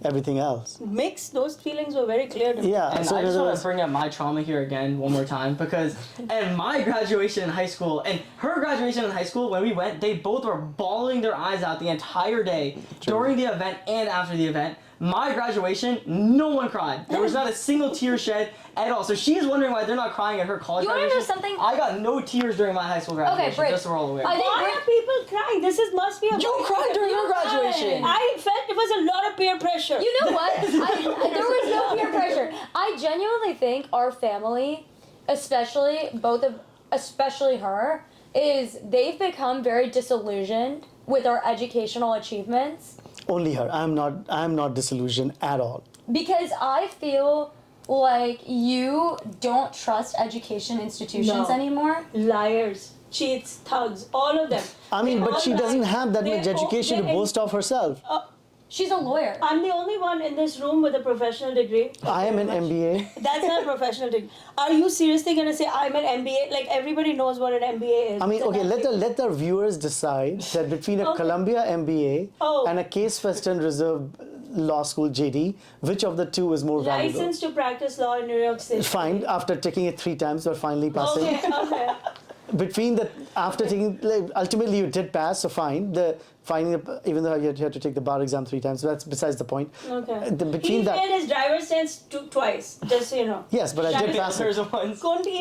everything else. Mixed, those feelings were very clear to me. Yeah. And so I just want to bring up my trauma here again one more time, because at my graduation in high school and her graduation in high school, when we went, they both were bawling their eyes out the entire day during the event and after the event. My graduation, no one cried. There was not a single tear shed at all. So she's wondering why they're not crying at her college You wanna graduation. know something? I got no tears during my high school graduation, Brit, just so we're all aware. Why are people crying? Must be a... You cried during your graduation. I felt it was a lot of peer pressure. You know what? There was no peer pressure. I genuinely think our family, especially her, is they've become very disillusioned with our educational achievements. Only her. I'm not disillusioned at all. Because I feel like you don't trust education institutions anymore. Liars, cheats, thugs, all of them. I mean, but she doesn't have that much education to boast of herself. She's a lawyer. I'm the only one in this room with a professional degree. I am an MBA. That's not a professional degree. Are you seriously going to say I'm an MBA? Like, everybody knows what an MBA is. I mean, okay, let the viewers decide that between a Columbia MBA and a Case Western Reserve Law School JD, which of the two is more valuable? License to practice law in New York City. Fine, after taking it 3 times, you're finally passing. Okay. Ultimately you did pass, so fine. Even though you had to take the bar exam 3 times, so that's besides the point. Okay. He failed his driver's test twice, just so you know. Yes, but I did pass it.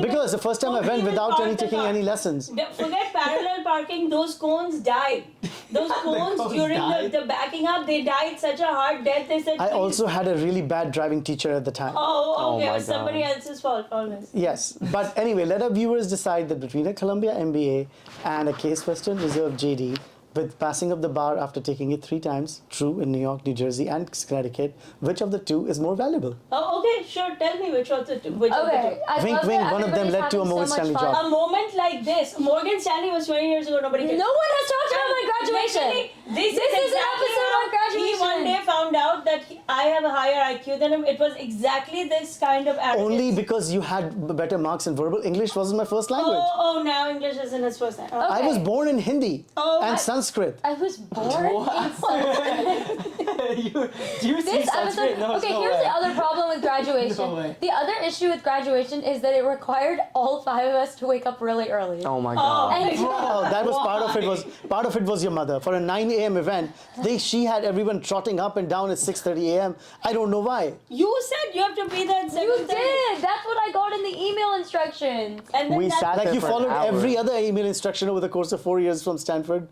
Because the first time I went without taking any lessons. Forget parallel parking, those cones died. Those cones during the backing up, they died such a hard death. They said. I also had a really bad driving teacher at the time. Oh, okay. It was somebody else's fault, always. Yes, but anyway, let our viewers decide that between a Columbia MBA and a Case Western Reserve JD, with passing of the bar after taking it 3 times, true, in New York, New Jersey, and Connecticut, which of the two is more valuable? Oh, okay, sure. Tell me which of the two. Wink, wink. One of them led to a Morgan Stanley job. A moment like this, Morgan Stanley was 20 years ago. Nobody cares. No one has talked about my graduation. This is an episode on graduation. He one day found out that I have a higher IQ than him. It was exactly this kind of arrogance. Only because you had better marks in verbal. English wasn't my first language. Oh, now English isn't his first language. Okay. I was born in Hindi and Sanskrit. I was born in Sanskrit. Do you see This sunscreen? episode. No, Okay, no here's way. the other problem with graduation. No way. The other issue with graduation is that it required all 5 of us to wake up really early. Oh my god. And Oh, that was part of it was your mother. For a 9 a.m. event, she had everyone trotting up and down at 6:30 a.m. I don't know why. You said you have to be there at 7:30. you did. That's what I got in the email instructions. And then We that- sat Like there you for an followed hour. every other email instruction over the course of 4 years from Stanford.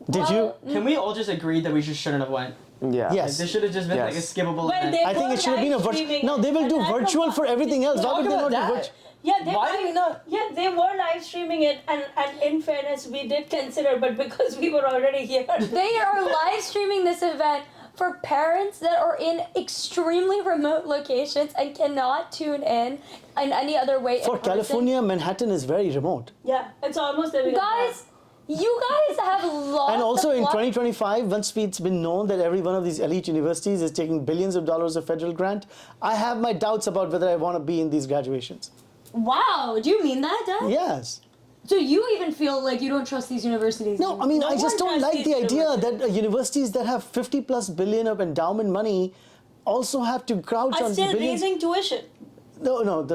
Did you? Can we all just agree that we just shouldn't have went? Yeah. Like, Yes. this should have just been like a Yes. skippable Well, event. they I think were it should have been a live virtual. streaming No, it, they will and do I don't virtual know. for everything else. Why Talk would they about not do that. virtual? Yeah, they Why were, did we not? Yeah, they were live streaming it, and in fairness, we did consider, but because we were already here. They are live streaming this event for parents that are in extremely remote locations and cannot tune in any other way. For in person. California, Manhattan is very remote. Yeah, it's almost there. Guys, you guys have lost. And also the in plot. 2025, once it's been known that every one of these elite universities is taking billions of dollars of federal grant, I have my doubts about whether I want to be in these graduations. Wow, do you mean that, Dad? Yes. So you even feel like you don't trust these universities? No, I mean, No I just one don't trusts like the these idea that universities that have 50 plus billion of endowment money also have to crouch I'm on still billions. raising tuition. No.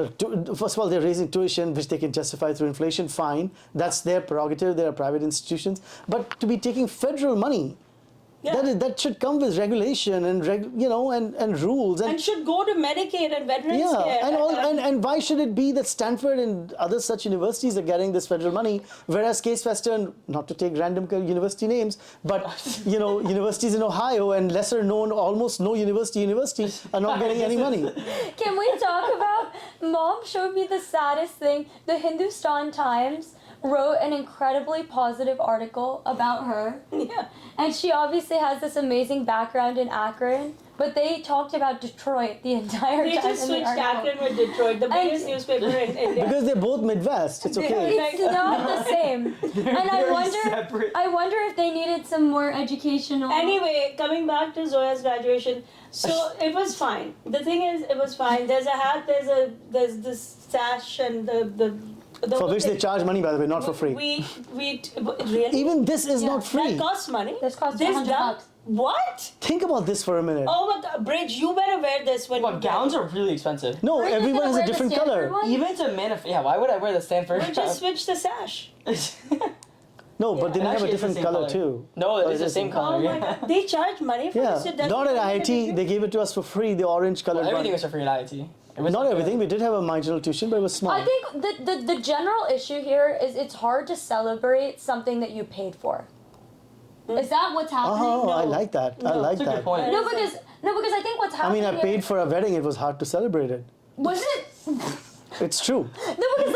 First of all, they're raising tuition, which they can justify through inflation. Fine, that's their prerogative. They are private institutions, but to be taking federal money, Yeah. that should come with regulation and and rules And should go to Medicaid and Veterans yeah, Care. and why should it be that Stanford and other such universities are getting this federal money, whereas Case Western, not to take random university names, but universities in Ohio and lesser known, almost no universities are not getting any money. Can we talk about? Mom showed me the saddest thing. The Hindustan Times wrote an incredibly positive article about her. Yeah. And she obviously has this amazing background in Akron, but they talked about Detroit the entire They time. just in the switched article. Akron with Detroit, the biggest newspaper in India. Because they're both Midwest, it's okay. It's not the same. And I separate. wonder if they needed some more educational. Anyway, coming back to Zoya's graduation, so it was fine. The thing is, it was fine. There's a hat, there's this sash, and the For which they charge money, by the way, not for free. We really. Even this is not free. That costs money. This costs This $100. gown- What? Think about this for a minute. Oh my God, Bridge, you better wear this when Well, you gowns are really expensive. No, We're just everyone gonna has a wear the different Stanford color. one? Even to yeah, why would I wear the Stanford? Or just switch the sash. No, but they And have a actually, it's the different same color color. too. No, Or it's is the it same the- color. Oh my yeah. God, they charge money for Yeah, this. It doesn't not at make any IIT. difference. They gave it to us for free, the orange colored Well, everything one. was for free at IIT. It was Not everything. We did have a marginal tuition, but it was small. I think the general issue here is it's hard to celebrate something that you paid for. Is that what's happening? Oh, I like that. I like That's a good that. point. No, because I think what's I happening. mean, I paid here, for a wedding. It was hard to celebrate it. Was it? It's true. No, because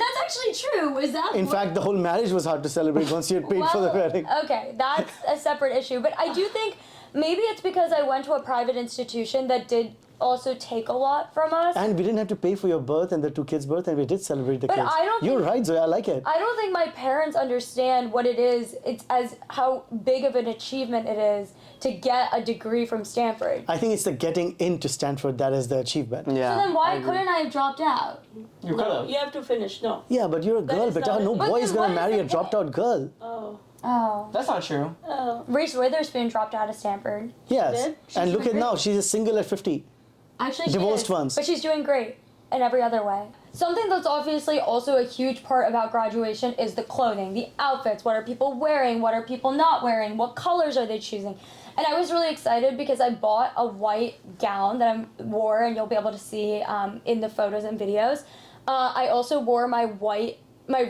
that's actually true. Is that? In fact, the whole marriage was hard to celebrate once you had paid for the wedding. Okay, that's a separate issue. But I do think maybe it's because I went to a private institution that did also take a lot from us. And we didn't have to pay for your birth and the two kids' birth, and we did celebrate the But kids. I don't You're think- right, Zoya. I like it. I don't think my parents understand what it is. It's as how big of an achievement it is to get a degree from Stanford. I think it's the getting into Stanford that is the achievement. Yeah. So then why couldn't I have dropped out? You could No, have. you have to finish. No. Yeah, but you're a girl, is but not no it. But boy is then gonna what is marry the a dropped out girl. Oh. Oh. That's not true. Oh. Reese Witherspoon dropped out of Stanford. Yes. Did? And look at doing now, great. she's a single at 50. Actually, she Divorced is, ones. but she's doing great in every other way. Something that's obviously also a huge part about graduation is the clothing, the outfits. What are people wearing? What are people not wearing? What colors are they choosing? And I was really excited because I bought a white gown that I wore, and you'll be able to see in the photos and videos. I also wore my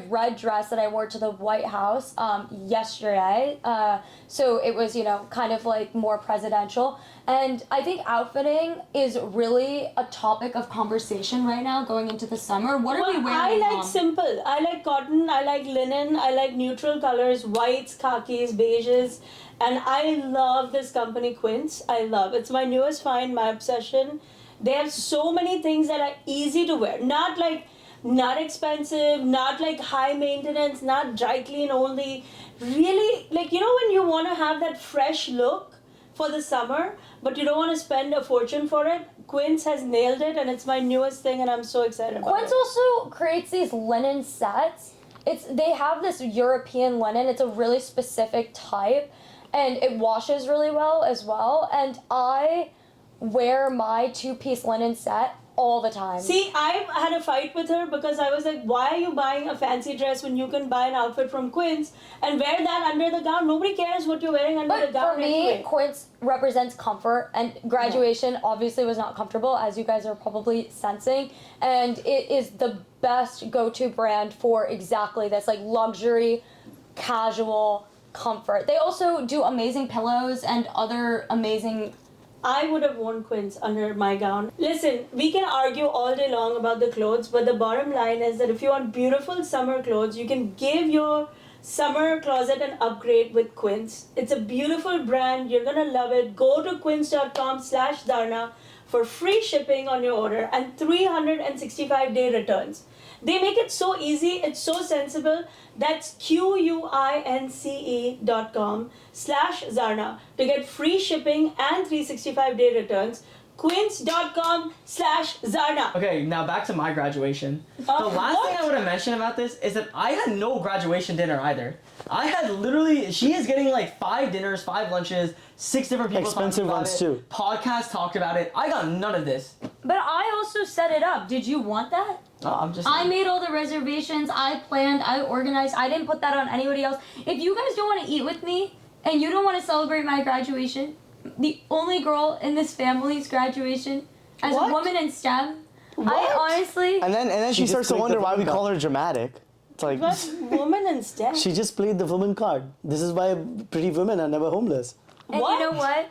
red dress that I wore to the White House yesterday. So it was, kind of like more presidential. And I think outfitting is really a topic of conversation right now going into the summer. What are we Well, wearing, I like Mom? simple. I like cotton. I like linen. I like neutral colors, whites, khakis, beiges. And I love this company, Quince. I love it's my newest find, my obsession. They have so many things that are easy to wear. Not expensive, not like high maintenance, not dry clean only. Really, when you want to have that fresh look for the summer, but you don't want to spend a fortune for it, Quince has nailed it, and it's my newest thing, and I'm so excited about Quince it. also creates these linen sets. They have this European linen. It's a really specific type. and it washes really well as well. And I wear my 2-piece linen set all the time. See, I had a fight with her because I was like, why are you buying a fancy dress when you can buy an outfit from Quince and wear that under the gown? Nobody cares what you're wearing under the gown for me, anyway. Quince represents comfort, and graduation obviously was not comfortable, as you guys are probably sensing, and it is the best go-to brand for exactly this, like luxury, casual comfort. They also do amazing pillows and other amazing... I would have worn Quince under my gown. Listen, we can argue all day long about the clothes, but the bottom line is that if you want beautiful summer clothes, you can give your summer closet an upgrade with Quince. It's a beautiful brand. You're gonna love it. Go to quince.com/Zarna for free shipping on your order and 365-day returns. They make it so easy, it's so sensible. That's quince.com/Zarna to get free shipping and 365-day returns. Quince.com/Zarna. Okay, now back to my graduation. The last thing I want to mention about this is that I had no graduation dinner either. I had literally, she is getting like 5 dinners, 5 lunches, 6 different people Expensive talking about ones it. too. Podcasts talked about it. I got none of this. But I also set it up. Did you want that? I made all the reservations, I planned, I organized, I didn't put that on anybody else. If you guys don't want to eat with me, and you don't want to celebrate my graduation, the only girl in this family's graduation, as a woman in STEM, I honestly... And then she starts to wonder why we call her dramatic. It's like... But woman in STEM? She just played the woman card. This is why pretty women are never homeless. And you know what?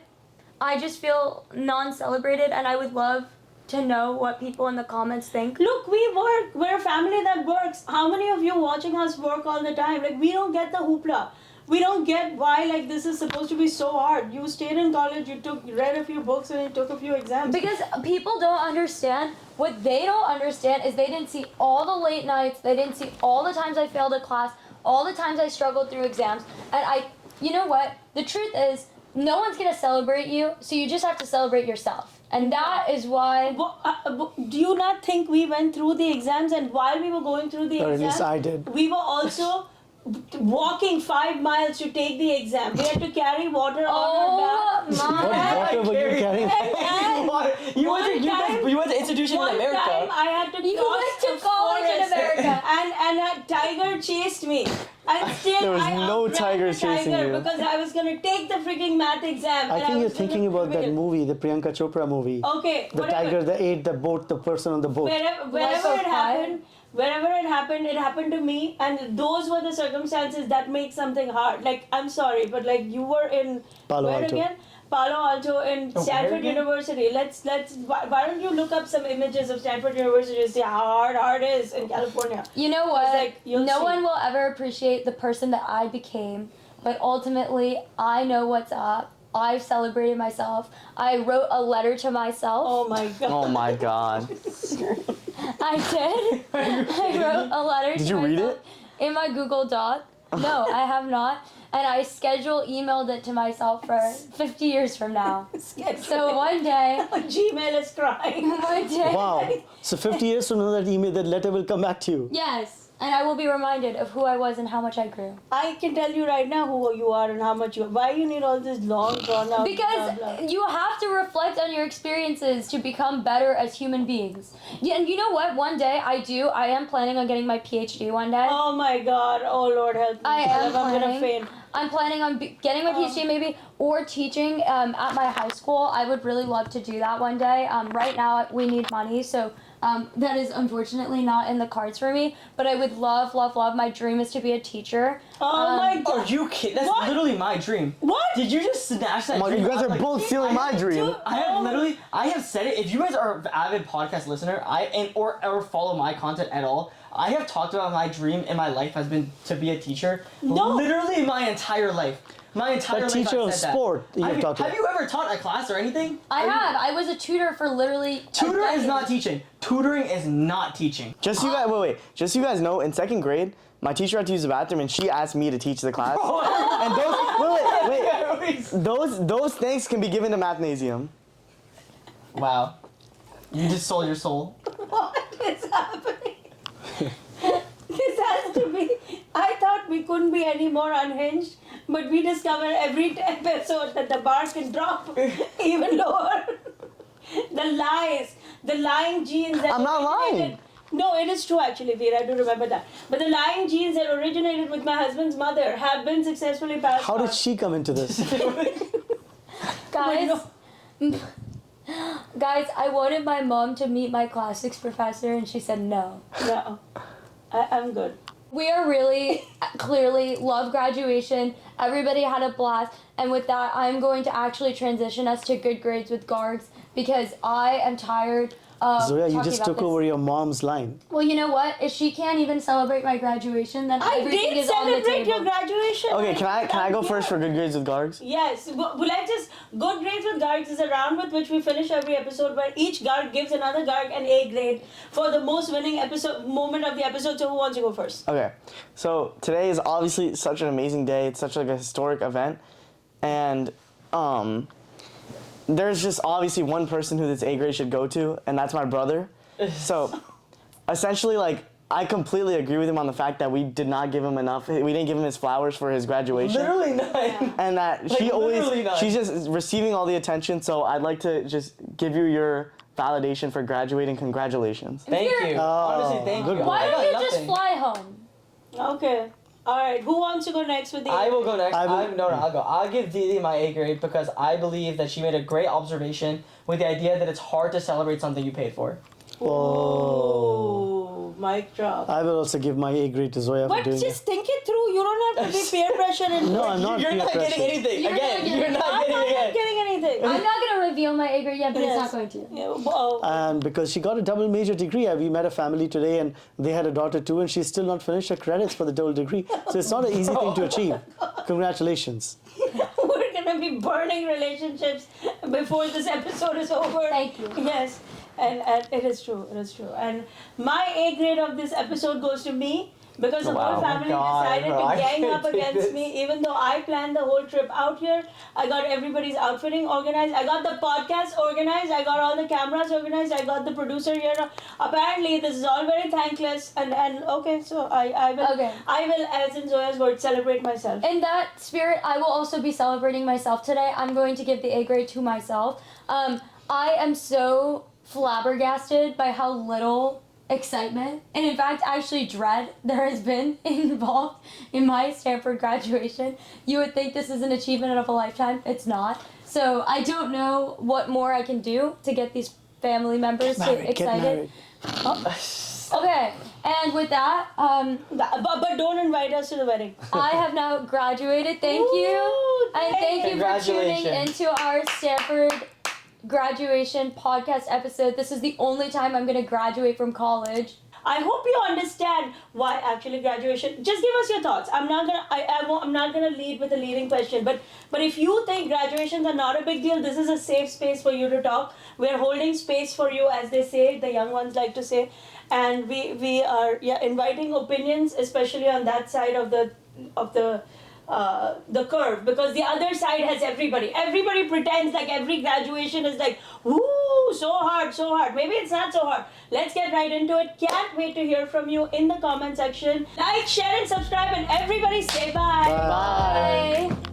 I just feel non-celebrated, and I would love to know what people in the comments think. Look, we work. We're a family that works. How many of you watching us work all the time? Like, we don't get the hoopla. We don't get why, like, this is supposed to be so hard. You stayed in college, you read a few books, and you took a few exams. Because people don't understand. What they don't understand is they didn't see all the late nights. They didn't see all the times I failed a class, all the times I struggled through exams. And you know what? The truth is, no one's gonna celebrate you, so you just have to celebrate yourself. And that is why... do you not think we went through the exams, and while we were going through the Or at exams... least I did. We were also walking 5 miles to take the exam. We had to carry water on our back. What water were you carrying? You went to institution in America. One time I had to cross to college in America. And a tiger chased me. And still There was no tigers chasing you. Because I was going to take the freaking math exam. I and think you're was gonna thinking about that prevail. movie, the Priyanka Chopra movie. Okay, The whatever. tiger that ate the boat, the person on the boat. Wherever it happened to me, and those were the circumstances that make something hard. Like, I'm sorry, but like, you were in Palo where Alto. again? Palo Alto in Oh, Stanford where again? University. Why don't you look up some images of Stanford University and see how hard it is in California? You know what? Like, you'll no see. one will ever appreciate the person that I became, but ultimately, I know what's up. I've celebrated myself. I wrote a letter to myself. Oh my god. Oh my god. I did. I wrote a letter Did to you read myself in my Google Doc. No, I have not. And I emailed it to myself for 50 years from now. So one day... Gmail is crying. One day... Wow. So 50 years from now, that letter will come back to you. Yes. And I will be reminded of who I was and how much I grew. I can tell you right now who you are and how much you are. Why you need all this long drawn out? Because blah, blah. you have to reflect on your experiences to become better as human beings. Yeah, and you know what? One day I am planning on getting my PhD one day. Oh my god. Oh Lord help me. I'm gonna planning. faint. I'm planning on getting my PhD maybe, or teaching at my high school. I would really love to do that one day. Right now we need money, so that is unfortunately not in the cards for me. But I would love, love, love. My dream is to be a teacher. Oh my god. Are you kidding? That's What? literally my dream. What? Did you just snatch that dream? You guys are both stealing my dream. I have said it. If you guys are an avid podcast listener, or follow my content at all, I have talked about my dream in my life has been to be a teacher. No. Literally my entire life. My entire life. teacher I've of said that. sport you've talked Have about. you ever taught a class or anything? I have. I was a tutor for literally. Tutor a is decade. not teaching. Tutoring is not teaching. Just so you guys, wait. Just so you guys know, in 2nd grade, my teacher had to use the bathroom, and she asked me to teach the class. And those thanks can be given to Mathnasium. Wow. You just sold your soul. What is happening? This has to be. I thought we couldn't be any more unhinged. but we discover every episode that the bar can drop even lower. The lying genes that I'm not lying. No, it is true actually, Veer. I do remember that. But the lying genes that originated with my husband's mother have been successfully passed How on. did she come into this? Guys, guys, I wanted my mom to meet my classics professor, and she said no. No, I'm good. We are really clearly love graduation. Everybody had a blast, and with that, I'm going to actually transition us to good grades with gargs because I am tired of Zoya, you talking just about took this. over your mom's line. Well, you know what? If she can't even celebrate my graduation, then I everything did is on the celebrate table. your graduation. Okay, can I go first for good grades with gargs? Yes, let's just good grades with gargs is a round with which we finish every episode where each garg gives another garg an A grade for the most winning episode moment of the episode. So who wants to go first? Okay, so today is obviously such an amazing day. It's such like a historic event, and there's just obviously one person who this A grade should go to, and that's my brother. So, essentially, like, I completely agree with him on the fact that we did not give him enough. We didn't give him his flowers for his graduation. Literally none. And that Like, she literally none. she's just receiving all the attention. So I'd like to just give you your validation for graduating. Congratulations. Thank you. Honestly, thank you. Why I don't got you nothing. just fly home? Okay. All right. Who wants to go next with the? I will go next. I will- I'll go. I'll give Didi my A grade because I believe that she made a great observation with the idea that it's hard to celebrate something you paid for. Oh, mic drop. I will also give my A grade to Zoya for But doing just think it through. You don't have to be peer pressure and. No, I'm not You're peer not pressure. getting anything. You're Again, not getting- you're not I'm getting not it. getting anything. I'm not going to reveal my A grade yet, but Yes. it's not going to. Yeah, well, And because she got a double major degree, we met a family today and they had a daughter too, and she's still not finished her credits for the double degree. So it's not an easy thing to achieve. Congratulations. we're gonna be burning relationships before this episode is over. Thank you. Yes, and it is true. It is true. And my A grade of this episode goes to me because the whole family decided bro, to I gang can't up take against this. me. Even though I planned the whole trip out here, I got everybody's outfitting organized. I got the podcast organized. I got all the cameras organized. I got the producer here. Apparently, this is all very thankless. And okay, so I will. Okay. I will, as in Zoya's word, celebrate myself. In that spirit, I will also be celebrating myself today. I'm going to give the A grade to myself. I am so flabbergasted by how little excitement and in fact actually dread there has been involved in my Stanford graduation. You would think this is an achievement of a lifetime. It's not. So I don't know what more I can do to get these family members excited. Okay, and with that, But don't invite us to the wedding. I have now graduated. Thank you. And thank you for tuning Congratulations. into our Stanford graduation podcast episode. This is the only time I'm going to graduate from college. I hope you understand why actually graduation. Just give us your thoughts. I'm not gonna. I'm not gonna lead with a leading question. But if you think graduations are not a big deal, this is a safe space for you to talk. We're holding space for you, as they say, the young ones like to say, and we are inviting opinions, especially on that side of the curve, because the other side has everybody. Everybody pretends like every graduation is like, woo, so hard, so hard. Maybe it's not so hard. Let's get right into it. Can't wait to hear from you in the comment section. Like, share, and subscribe, and everybody say bye. Bye. Bye.